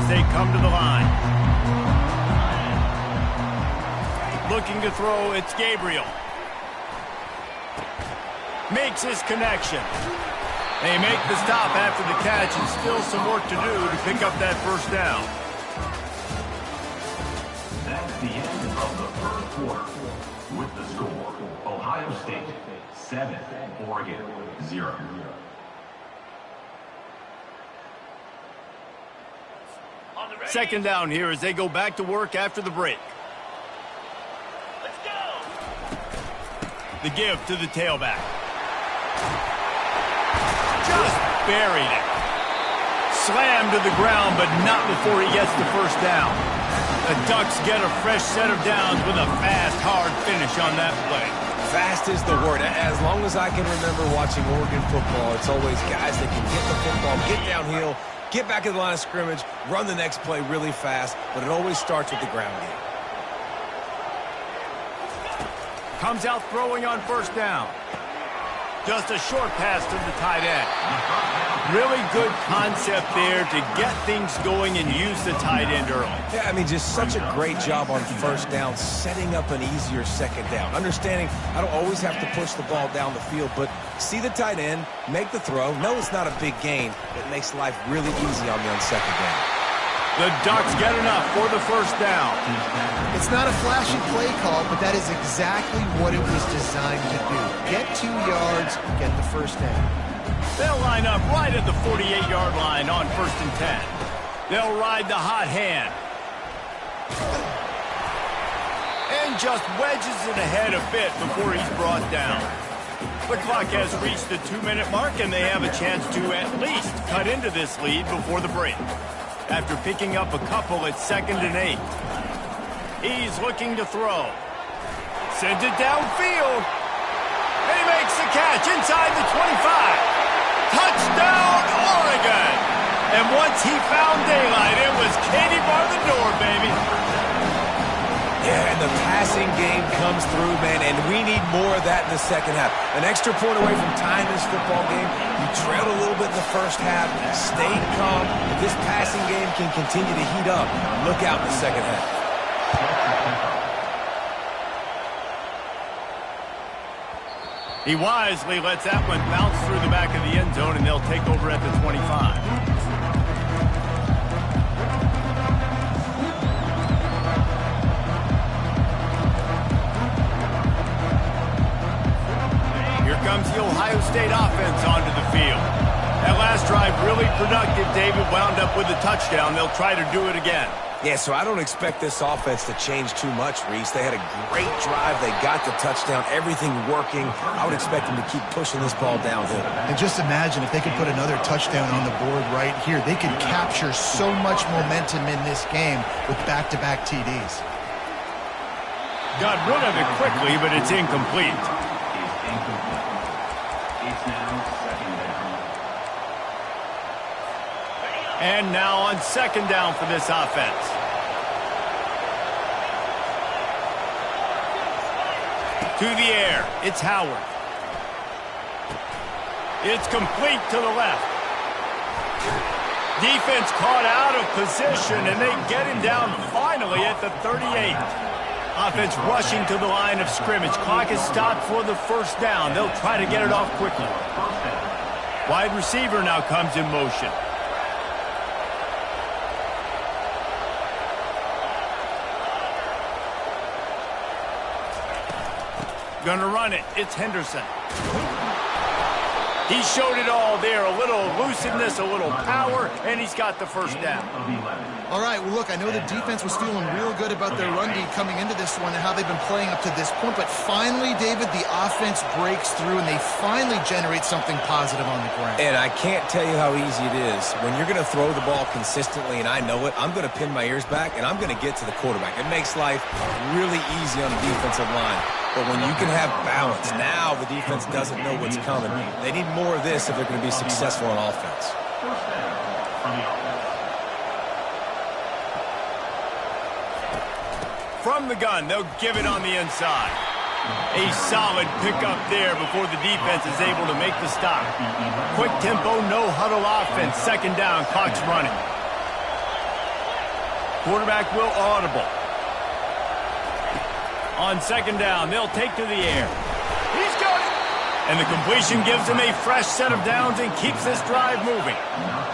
they come to the line. Looking to throw, it's Gabriel. Makes his connection. They make the stop after the catch, and still some work to do to pick up that first down. That's the end of the first quarter. With the score, Ohio State 7, Oregon 0. Second down here as they go back to work after the break. Let's go. The give to the tailback. Just buried it. Slammed to the ground, but not before he gets the first down. The Ducks get a fresh set of downs with a fast, hard finish on that play. Fast is the word. As long as I can remember watching Oregon football, it's always guys that can get the football, get downhill, get back in the line of scrimmage, run the next play really fast, but it always starts with the ground game. Comes out throwing on first down. Just a short pass to the tight end. Really good concept there to get things going and use the tight end early. Yeah, I mean, just such a great job on first down, setting up an easier second down. Understanding I don't always have to push the ball down the field, but see the tight end, make the throw. No, it's not a big gain. It makes life really easy on me on second down. The Ducks get enough for the first down. It's not a flashy play call, but that is exactly what it was designed to do. Get 2 yards, get the first down. They'll line up right at the 48-yard line on 1st and 10. They'll ride the hot hand. And just wedges it ahead a bit before he's brought down. The clock has reached the 2-minute mark, and they have a chance to at least cut into this lead before the break. After picking up a couple at 2nd and 8. He's looking to throw. Sends it downfield. And he makes the catch inside the 25. Touchdown, Oregon! And once he found daylight, it was Katie bar the door, baby. Yeah, and the passing game comes through, man, and we need more of that in the second half. An extra point away from tying this football game. You trailed a little bit in the first half, stayed calm. If this passing game can continue to heat up, look out in the second half. He wisely lets that one bounce through the back of the end zone, and they'll take over at the 25. Here comes the Ohio State offense onto the field. That last drive really productive. David wound up with a touchdown. They'll try to do it again. Yeah, so I don't expect this offense to change too much, Reese. They had a great drive. They got the touchdown, everything working. I would expect them to keep pushing this ball downhill. And just imagine if they could put another touchdown on the board right here. They could capture so much momentum in this game with back-to-back TDs. Got rid of it quickly, but it's incomplete. It's now 2nd down. And now on 2nd down for this offense. To the air, it's Howard. It's complete to the left. Defense caught out of position, and they get him down finally at the 38. Offense rushing to the line of scrimmage. Clock is stopped for the first down. They'll try to get it off quickly. Wide receiver now comes in motion. Gonna run it. It's Henderson. He showed it all there. A little elusiveness, a little power, and he's got the first down. All right, well, look, I know the defense was feeling real good about their run D coming into this one and how they've been playing up to this point, but finally, David, the offense breaks through and they finally generate something positive on the ground. And I can't tell you how easy it is. When you're going to throw the ball consistently, and I know it, I'm going to pin my ears back, and I'm going to get to the quarterback. It makes life really easy on the defensive line. But when you can have balance, now the defense doesn't know what's coming. They need more of this if they're going to be successful on offense. First down from the offense. From the gun, they'll give it on the inside. A solid pickup there before the defense is able to make the stop. Quick tempo, no huddle offense. 2nd down, clock's running. Quarterback will audible. On second down, they'll take to the air. He's got it! And the completion gives him a fresh set of downs and keeps this drive moving.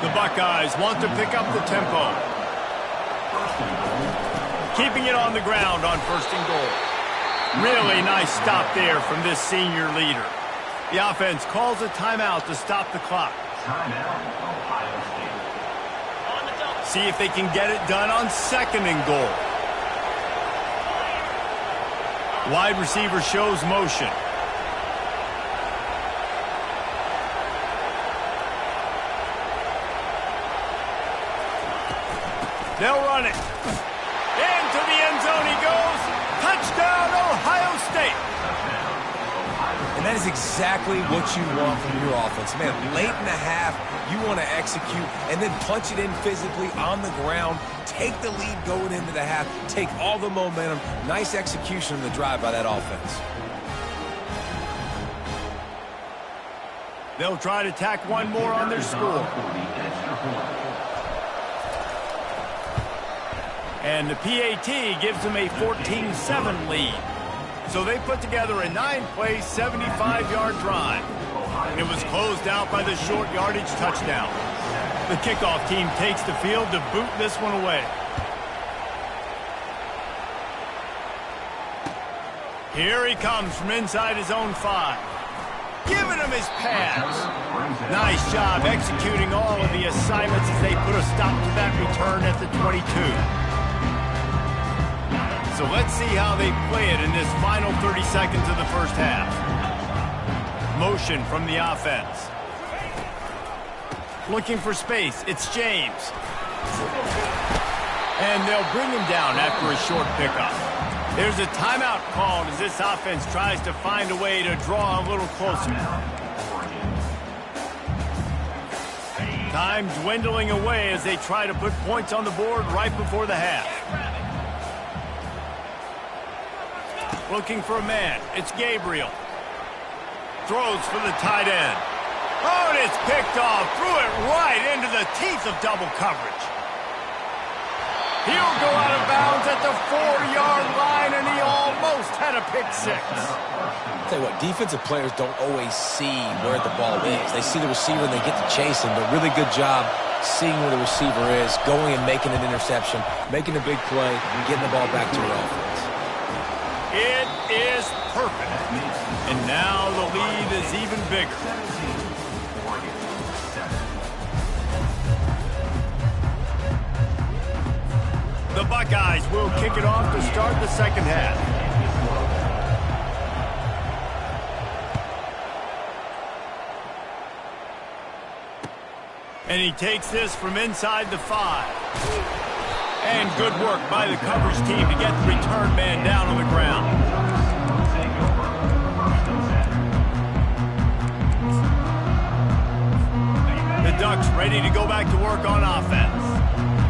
The Buckeyes want to pick up the tempo. Keeping it on the ground on first and goal. Really nice stop there from this senior leader. The offense calls a timeout to stop the clock. Timeout, Ohio State. On the double. See if they can get it done on second and goal. Wide receiver shows motion. They'll run it. Into the end zone he goes. Touchdown, Ohio State. And that is exactly what you want from your offense. Man, late in the half, you want to execute and then punch it in physically on the ground. Take the lead going into the half. Take all the momentum. Nice execution of the drive by that offense. They'll try to tack one more on their score. And the PAT gives them a 14-7 lead. So they put together a 9-play, 75-yard drive. It was closed out by the short yardage touchdown. The kickoff team takes the field to boot this one away. Here he comes from inside his own 5. Giving him his pass. Nice job executing all of the assignments as they put a stop to that return at the 22. So let's see how they play it in this final 30 seconds of the first half. Motion from the offense. Looking for space. It's James. And they'll bring him down after a short pickup. There's a timeout called as this offense tries to find a way to draw a little closer. Time dwindling away as they try to put points on the board right before the half. Looking for a man. It's Gabriel. Throws for the tight end. Oh, and it's picked off. Threw it right into the teeth of double coverage. He'll go out of bounds at the 4-yard line, and he almost had a pick six. I'll tell you what, defensive players don't always see where the ball is. They see the receiver and they get to chase him, but really good job seeing where the receiver is, going and making an interception, making a big play, and getting the ball back to your offense. It is perfect. And now the lead is even bigger. The Buckeyes will kick it off to start the second half. And he takes this from inside the 5. And good work by the coverage team to get the return man down on the ground. The Ducks ready to go back to work on offense.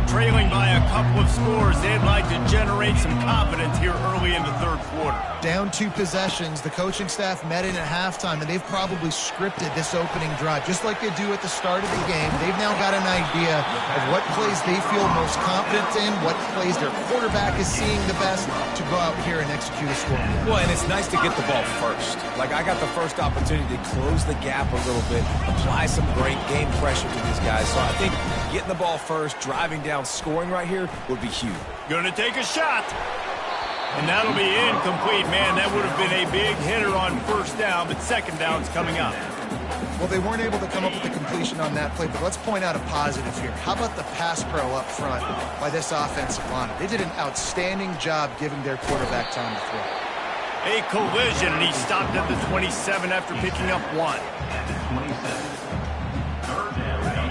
Trailing by a couple of scores, they'd like to generate some confidence here early in the third quarter. Down 2 possessions, the coaching staff met in at halftime, and they've probably scripted this opening drive. Just like they do at the start of the game, they've now got an idea of what plays they feel most confident in, what plays their quarterback is seeing the best to go out here and execute a score. Well, and it's nice to get the ball first. Like, I got the first opportunity to close the gap a little bit, apply some great game pressure to these guys. So I think getting the ball first, driving down, scoring right here would be huge. Gonna take a shot. And that'll be incomplete, man. That would have been a big hitter on first down, but second down's coming up. Well, they weren't able to come up with the completion on that play, but let's point out a positive here. How about the pass pro up front by this offensive line? They did an outstanding job giving their quarterback time to throw. A collision, and he stopped at the 27 after picking up 1.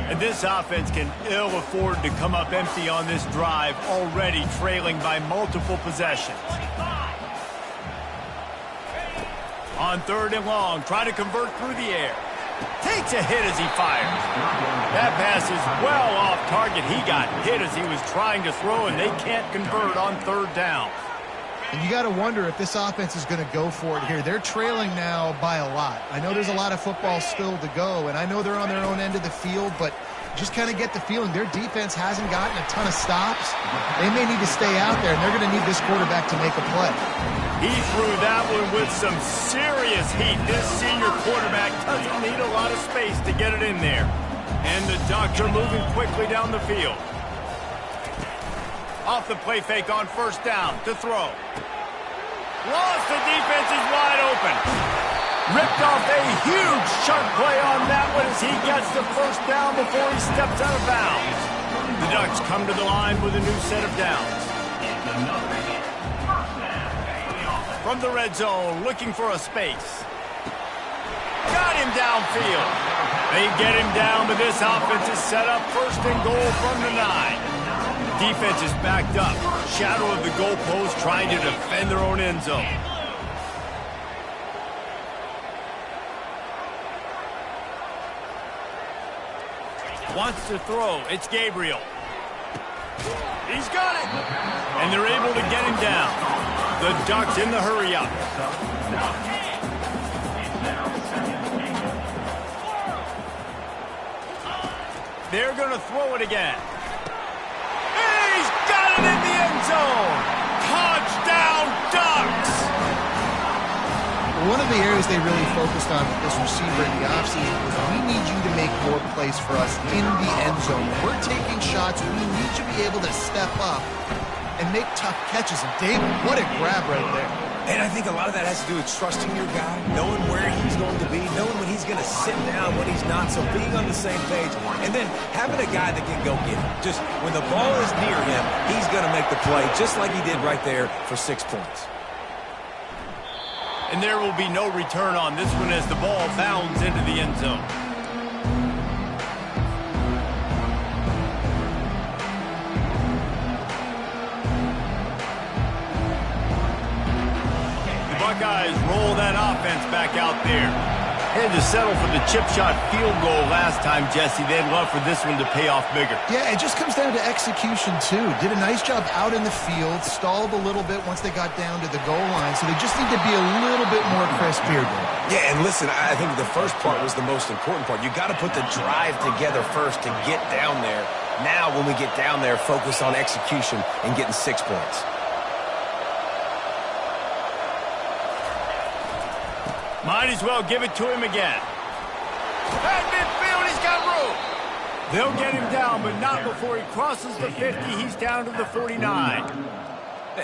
And this offense can ill afford to come up empty on this drive, already trailing by multiple possessions. On third and long, try to convert through the air. Takes a hit as he fires. That pass is well off target. He got hit as he was trying to throw, and they can't convert on third down. And you got to wonder if this offense is going to go for it here. They're trailing now by a lot. I know there's a lot of football still to go, and I know they're on their own end of the field, but just kind of get the feeling their defense hasn't gotten a ton of stops. They may need to stay out there, and they're going to need this quarterback to make a play. He threw that one with some serious heat. This senior quarterback doesn't need a lot of space to get it in there. And the Ducks are moving quickly down the field. Off the play fake on first down to throw. Lost, the defense is wide open. Ripped off a huge chunk play on that one as he gets the first down before he steps out of bounds. The Ducks come to the line with a new set of downs. From the red zone, looking for a space. Got him downfield. They get him down, but this offense is set up first and goal from the 9. Defense is backed up. Shadow of the goalpost trying to defend their own end zone. Wants to throw. It's Gabriel. He's got it. And they're able to get him down. The Ducks in the hurry up. They're going to throw it again. He's got it in the end zone. Touchdown, Ducks. One of the areas they really focused on with this receiver in the offseason was we need you to make more plays for us in the end zone. When we're taking shots, we need you to be able to step up and make tough catches. And David, what a grab right there. And I think a lot of that has to do with trusting your guy, knowing where he's going to be, knowing when he's going to sit down, when he's not, so being on the same page, and then having a guy that can go get it. Just when the ball is near him, he's going to make the play, just like he did right there for 6 points. And there will be no return on this one as the ball bounds into the end zone. The Buckeyes roll that offense back out there. Had to settle for the chip shot field goal last time, Jesse. They'd love for this one to pay off bigger. Yeah, it just comes down to execution, too. Did a nice job out in the field, stalled a little bit once they got down to the goal line, so they just need to be a little bit more crisp here. Yeah, and listen, I think the first part was the most important part. You got to put the drive together first to get down there. Now, when we get down there, focus on execution and getting 6 points. Might as well give it to him again. At midfield, he's got room. They'll get him down, but not before he crosses the 50. He's down to the 49.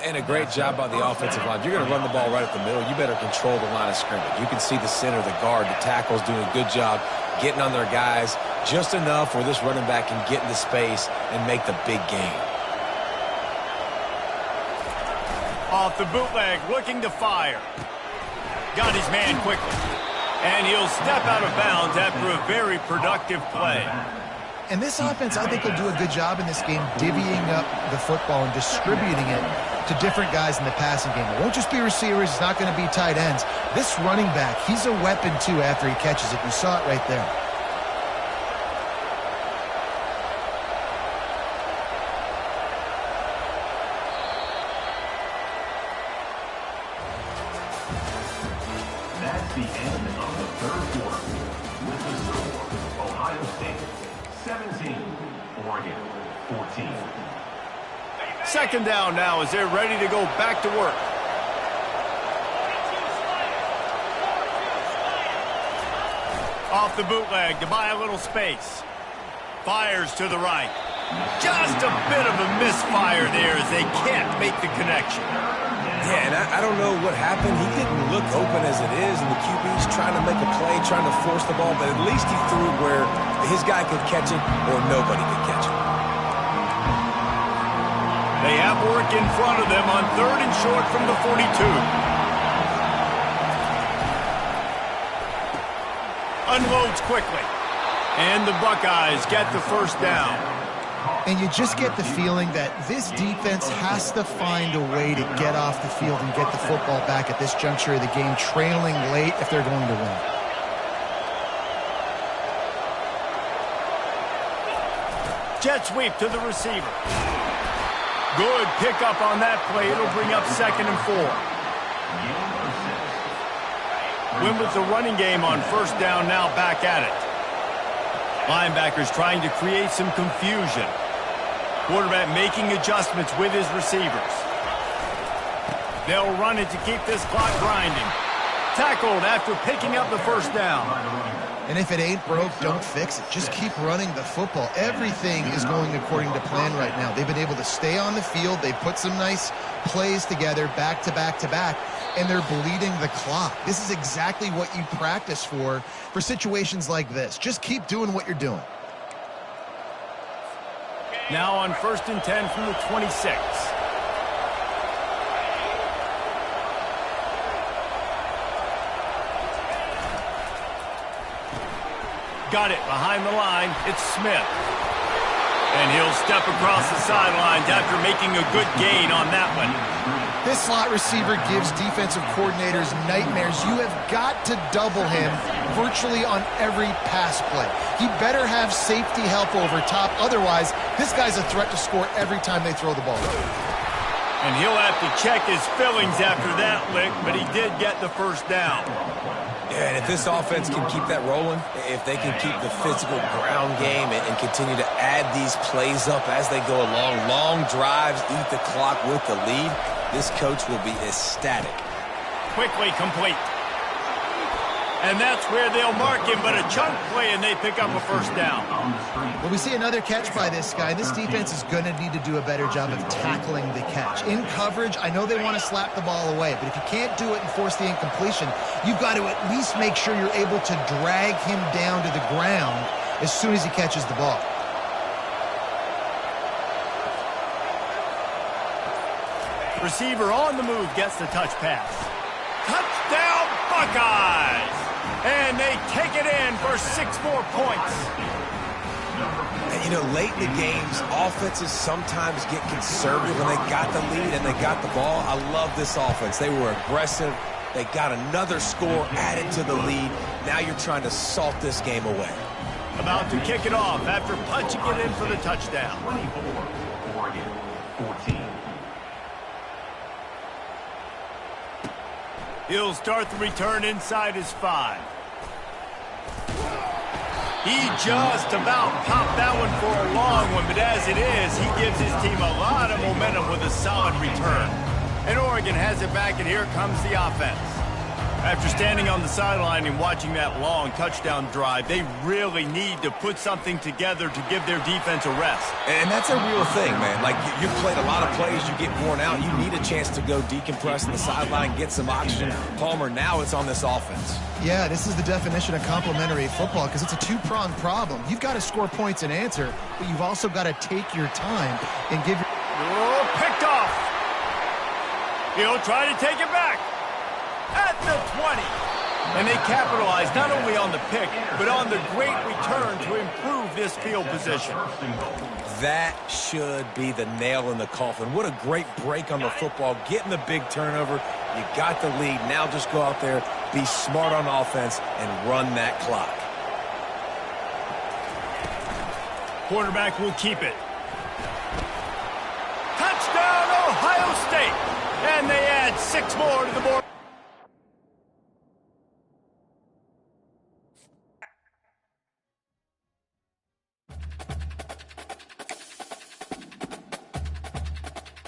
And a great job by the offensive line. You're going to run the ball right up the middle. You better control the line of scrimmage. You can see the center, the guard, the tackles doing a good job getting on their guys just enough where this running back can get into space and make the big gain. Off the bootleg, looking to fire. Got his man quickly. And he'll step out of bounds after a very productive play. And this offense, I think, will do a good job in this game divvying up the football and distributing it to different guys in the passing game. It won't just be receivers. It's not going to be tight ends. This running back, he's a weapon, too, after he catches it. You saw it right there. That's the end of the third quarter. With the score, Ohio State 17, Oregon 14. Second down now as they're ready to go back to work. Off the bootleg to buy a little space. Fires to the right. Just a bit of a misfire there as they can't make the connection. Yeah, and I don't know what happened. He didn't look open as it is, and the QB's trying to make a play, trying to force the ball, but at least he threw where his guy could catch it or nobody could catch it. They have work in front of them on 3rd and short from the 42. Unloads quickly. And the Buckeyes get the first down. And you just get the feeling that this defense has to find a way to get off the field and get the football back at this juncture of the game, trailing late if they're going to win. Jet sweep to the receiver. Good pickup on that play. It'll bring up 2nd and 4. Win with the running game on first down, now back at it. Linebackers trying to create some confusion. Quarterback making adjustments with his receivers. They'll run it to keep this clock grinding. Tackled after picking up the first down. And if it ain't broke, don't fix it. Just keep running the football. Everything is going according to plan right now. They've been able to stay on the field. They put some nice plays together back to back to back, and they're bleeding the clock. This is exactly what you practice for situations like this. Just keep doing what you're doing. Now on 1st and 10 from the 26. Got it behind the line. It's Smith. And he'll step across the sidelines after making a good gain on that one. This slot receiver gives defensive coordinators nightmares. You have got to double him virtually on every pass play. He better have safety help over top. Otherwise, this guy's a threat to score every time they throw the ball. And he'll have to check his fillings after that lick, but he did get the first down. Yeah, and if this offense can keep that rolling, if they can keep the physical ground game and continue to add these plays up as they go along, long drives, eat the clock with the lead, this coach will be ecstatic. Quickly complete. And that's where they'll mark him, but a chunk play, and they pick up a first down. Well, we see another catch by this guy. This defense is going to need to do a better job of tackling the catch. In coverage, I know they want to slap the ball away, but if you can't do it and force the incompletion, you've got to at least make sure you're able to drag him down to the ground as soon as he catches the ball. Receiver on the move gets the touch pass. Touchdown, Buckeyes! And they take it in for 6 more points. And, you know, late in the games, offenses sometimes get conservative when they got the lead and they got the ball. I love this offense. They were aggressive. They got another score added to the lead. Now you're trying to salt this game away. About to kick it off after punching it in for the touchdown. 24, Oregon, 14. He'll start the return inside his 5. He just about popped that one for a long one, but as it is, he gives his team a lot of momentum with a solid return. And Oregon has it back, and here comes the offense. After standing on the sideline and watching that long touchdown drive, they really need to put something together to give their defense a rest. And that's a real thing, man. Like, you've played a lot of plays, you get worn out, you need a chance to go decompress on the sideline, get some oxygen. Palmer, now it's on this offense. Yeah, this is the definition of complementary football because it's a two-pronged problem. You've got to score points and answer, but you've also got to take your time and give your... Oh, picked off. He'll try to take it back. At the 20. And they capitalize not only on the pick, but on the great return to improve this field position. That should be the nail in the coffin. What a great break on the football, getting the big turnover. You got the lead. Now just go out there, be smart on offense, and run that clock. Quarterback will keep it. Touchdown, Ohio State. And they add 6 more to the board.